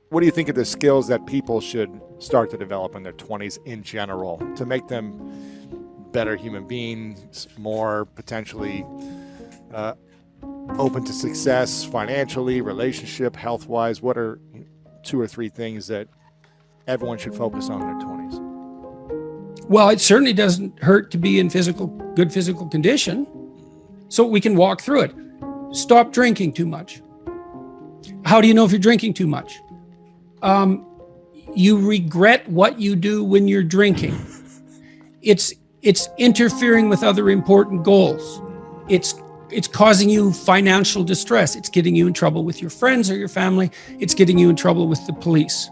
what do you think of the skills that people should start to develop in their 20s in general to make them better human beings, more potentially open to success financially, relationship, health-wise? What are 2 or 3 things that everyone should focus on in their 20s? Well, it certainly doesn't hurt to be in good physical condition. So we can walk through it. Stop drinking too much. How do you know if you're drinking too much? You regret what you do when you're drinking. It's interfering with other important goals. It's causing you financial distress. It's getting you in trouble with your friends or your family. It's getting you in trouble with the police.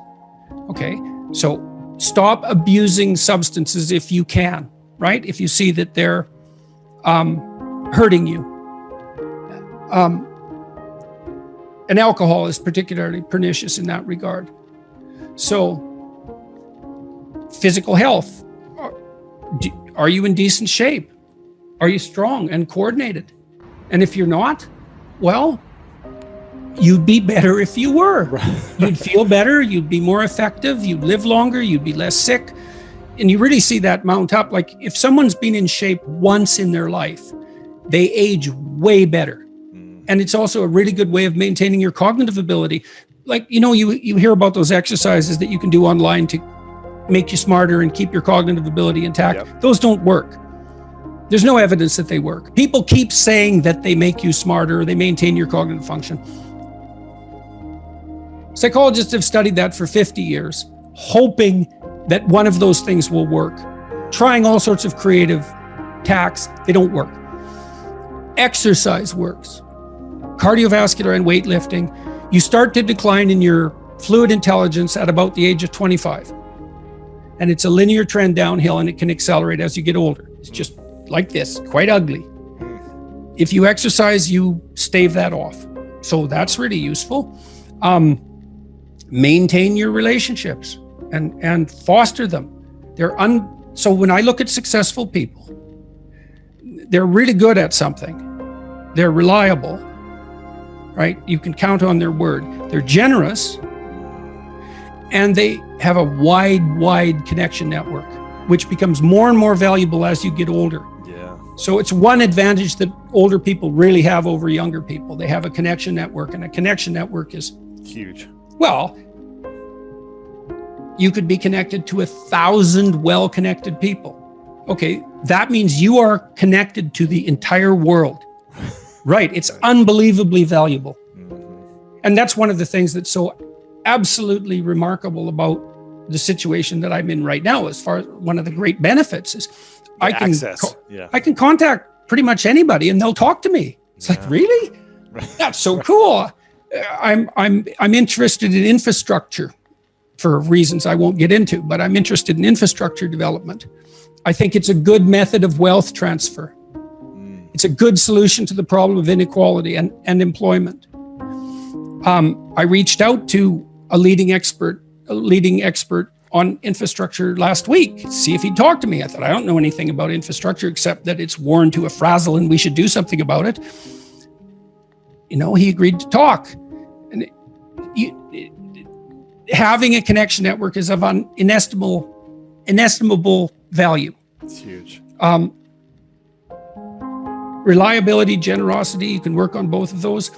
Okay, so stop abusing substances if you can, right? If you see that they're hurting you. And alcohol is particularly pernicious in that regard. So, physical health. Are you in decent shape? Are you strong and coordinated? And if you're not, well, you'd be better if you were. You'd feel better, you'd be more effective, you'd live longer, you'd be less sick. And you really see that mount up. Like if someone's been in shape once in their life, they age way better. And it's also a really good way of maintaining your cognitive ability. Like, you hear about those exercises that you can do online to make you smarter and keep your cognitive ability intact. Yep. Those don't work. There's no evidence that they work. People keep saying that they make you smarter or they maintain your cognitive function. Psychologists have studied that for 50 years, hoping that one of those things will work. Trying all sorts of creative tacks, they don't work. Exercise works. Cardiovascular and weightlifting, you start to decline in your fluid intelligence at about the age of 25. And it's a linear trend downhill, and it can accelerate as you get older. It's just like this, quite ugly. If you exercise, you stave that off. So that's really useful. Maintain your relationships and foster them. So when I look at successful people, they're really good at something. They're reliable, right? You can count on their word. They're generous, and they have a wide connection network, which becomes more and more valuable as you get older. Yeah. So it's one advantage that older people really have over younger people. They have a connection network, and a connection network is huge. Well, you could be connected to 1,000 well-connected people. Okay, that means you are connected to the entire world. Right, it's unbelievably valuable. And that's one of the things that's so absolutely remarkable about the situation that I'm in right now. As far as one of the great benefits is I can contact pretty much anybody and they'll talk to me. It's like, really? That's so cool. I'm interested in infrastructure for reasons I won't get into, but I'm interested in infrastructure development. I think it's a good method of wealth transfer. It's a good solution to the problem of inequality and employment. I reached out to a leading expert on infrastructure last week, to see if he'd talk to me. I thought, I don't know anything about infrastructure except that it's worn to a frazzle and we should do something about it. He agreed to talk. And having a connection network is of inestimable value. It's huge. Reliability, generosity, you can work on both of those.